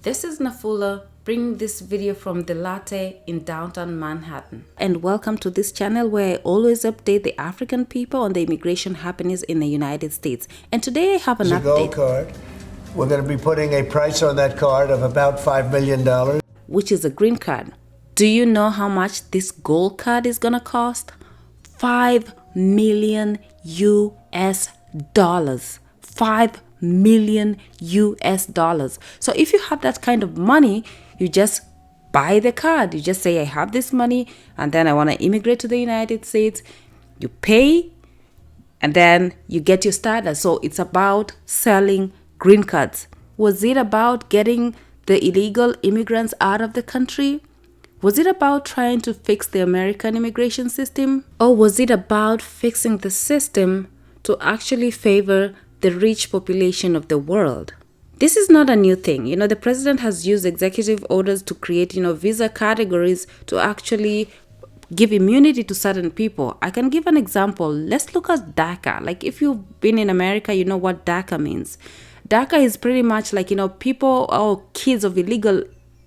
This is Nafula bringing this video from the Latte in downtown Manhattan. And welcome to this channel where I always update the African people on the immigration happenings in the United States. And today I have an update. It's a gold card. We're going to be putting a price on that card of about $5 million. Which is a green card. Do you know how much this gold card is going to cost? $5 million US dollars. $5 million US dollars. So if you have that kind of money, you just buy the card. You just say, I have this money and then I want to immigrate to the United States. You pay and then you get your status. So it's about selling green cards. Was it about getting the illegal immigrants out of the country? Was it about trying to fix the American immigration system? Or was it about fixing the system to actually favor the rich population of the world? This is not a new thing. The president has used executive orders to create, visa categories to actually give immunity to certain people. I can give an example. Let's look at DACA. Like if you've been in America, you know what DACA means. DACA is pretty much like, people or kids of illegal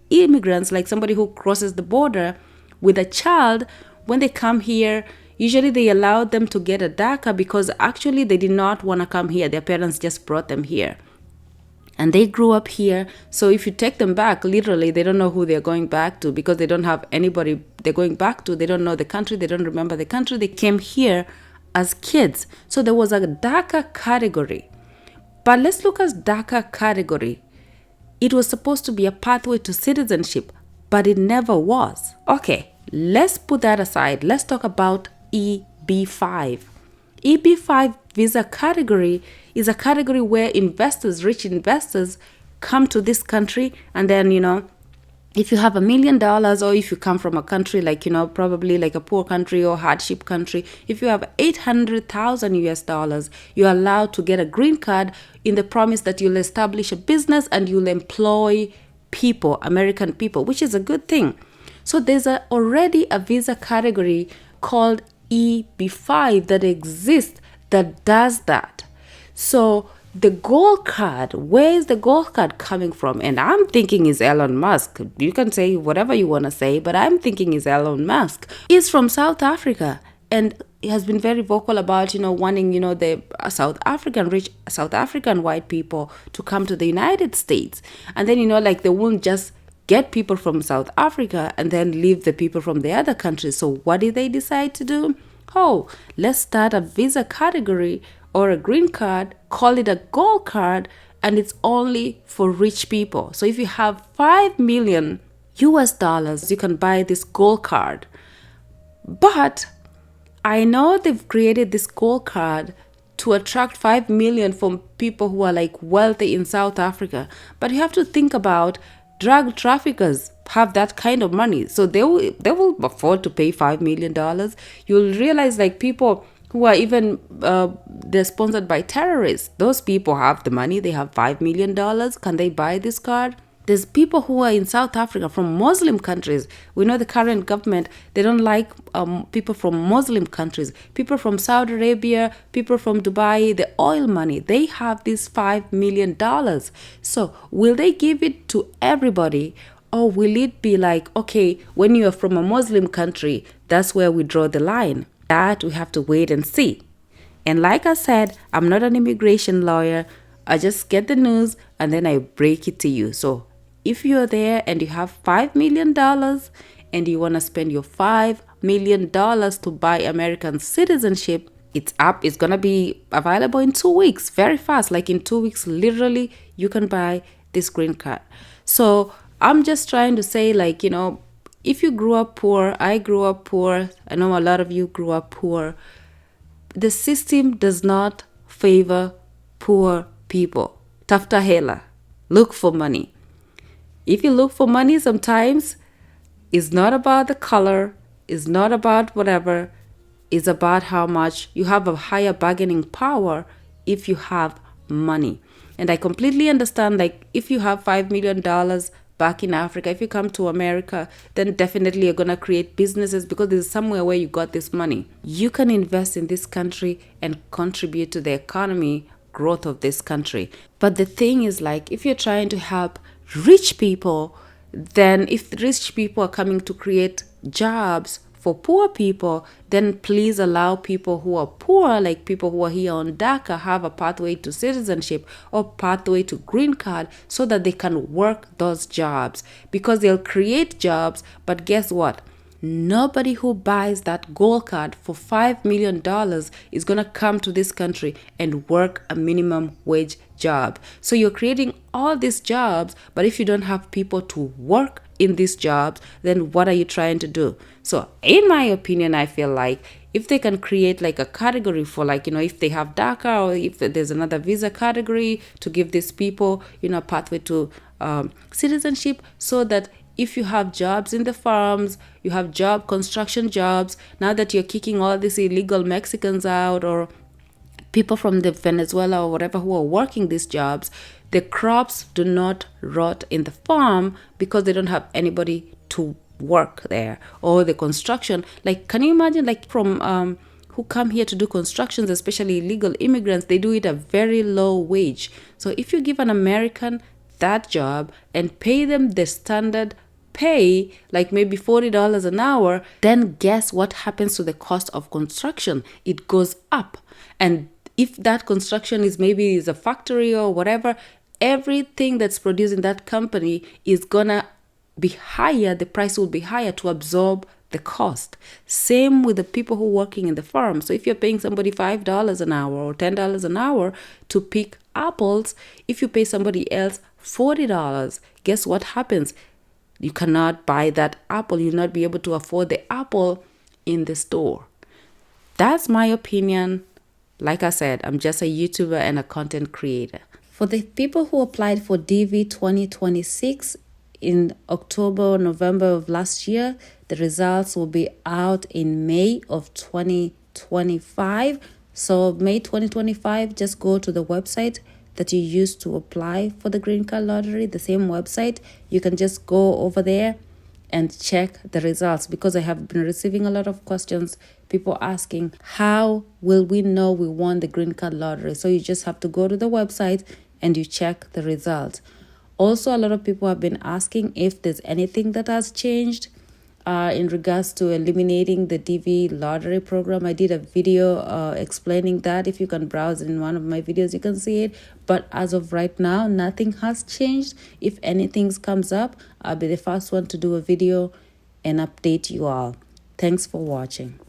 immigrants, like somebody who crosses the border with a child, when they come here, usually they allow them to get a DACA because actually they did not want to come here. Their parents just brought them here. And they grew up here. So if you take them back, literally, they don't know who they're going back to because they don't have anybody they're going back to. They don't know the country. They don't remember the country. They came here as kids. So there was a DACA category. But let's look at DACA category. It was supposed to be a pathway to citizenship, but it never was. Okay, let's put that aside. Let's talk about EB-5. EB-5 visa category is a category where investors, rich investors, come to this country and then, if you have $1 million or if you come from a country like, probably like a poor country or hardship country, if you have 800,000 US dollars, you're allowed to get a green card in the promise that you'll establish a business and you'll employ people, American people, which is a good thing. So there's already a visa category called EB-5 that exists that does that. So the gold card, where is the gold card coming from? And I'm thinking is Elon Musk. You can say whatever you want to say, but I'm thinking is Elon Musk. He's from South Africa and he has been very vocal about, wanting, the South African white people to come to the United States. And then, they won't just get people from South Africa and then leave the people from the other countries. So what did they decide to do? Oh, let's start a visa category or a green card, call it a gold card, and it's only for rich people. So if you have $5 million US dollars, you can buy this gold card. But I know they've created this gold card to attract 5 million from people who are like wealthy in South Africa. But you have to think about drug traffickers have that kind of money. So they will afford to pay $5 million. You'll realize like people who are even, they're sponsored by terrorists. Those people have the money. They have $5 million. Can they buy this card? There's people who are in South Africa from Muslim countries. We know the current government, they don't like people from Muslim countries. People from Saudi Arabia, people from Dubai, the oil money, they have this $5 million. So will they give it to everybody? Or will it be like, okay, when you are from a Muslim country, that's where we draw the line? That we have to wait and see. And like I said, I'm not an immigration lawyer. I just get the news and then I break it to you. So if you're there and you have $5 million and you want to spend your $5 million to buy American citizenship, it's up. It's going to be available in 2 weeks, very fast. Like in 2 weeks, literally, you can buy this green card. So I'm just trying to say, like, if you grew up poor, I grew up poor, I know a lot of you grew up poor, the system does not favor poor people. Tafuta hela. Look for money. If you look for money, sometimes it's not about the color, it's not about whatever, it's about how much you have a higher bargaining power if you have money. And I completely understand, like, if you have $5 million back in Africa, if you come to America, then definitely you're going to create businesses because there's somewhere where you got this money. You can invest in this country and contribute to the economy growth of this country. But the thing is, like, if you're trying to help rich people, then if the rich people are coming to create jobs for poor people, then please allow people who are poor, like people who are here on DACA, have a pathway to citizenship or pathway to green card so that they can work those jobs, because they'll create jobs. But guess what? Nobody who buys that gold card for $5 million is going to come to this country and work a minimum wage job. So you're creating all these jobs, but if you don't have people to work in these jobs, then what are you trying to do? So in my opinion, I feel like if they can create like a category for, like, if they have DACA, or if there's another visa category to give these people, a pathway to citizenship, so that if you have jobs in the farms, you have construction jobs, now that you're kicking all these illegal Mexicans out, or people from the Venezuela or whatever who are working these jobs, the crops do not rot in the farm because they don't have anybody to work there. Or the construction, like, can you imagine, like, from who come here to do constructions, especially illegal immigrants, they do it at a very low wage. So if you give an American that job and pay them the standard pay, like maybe $40 an hour, then guess what happens to the cost of construction? It goes up. And if that construction is a factory or whatever, everything that's produced in that company is gonna be higher. The price will be higher to absorb the cost. Same with the people who are working in the farm. So if you're paying somebody $5 an hour or $10 an hour to pick apples, if you pay somebody else $40, guess what happens? You cannot buy that apple. You'll not be able to afford the apple in the store. That's my opinion. Like I said, I'm just a YouTuber and a content creator. For the people who applied for DV 2026 in October or November of last year, the results will be out in May of 2025. So May 2025, just go to the website that you used to apply for the green card lottery, the same website. You can just go over there and check the results, because I have been receiving a lot of questions, people asking, how will we know we won the green card lottery? So you just have to go to the website and you check the results. Also, a lot of people have been asking if there's anything that has changed in regards to eliminating the DV lottery program. I did a video explaining that. If you can browse in one of my videos, you can see it. But as of right now, nothing has changed. If anything comes up, I'll be the first one to do a video and update you all. Thanks for watching.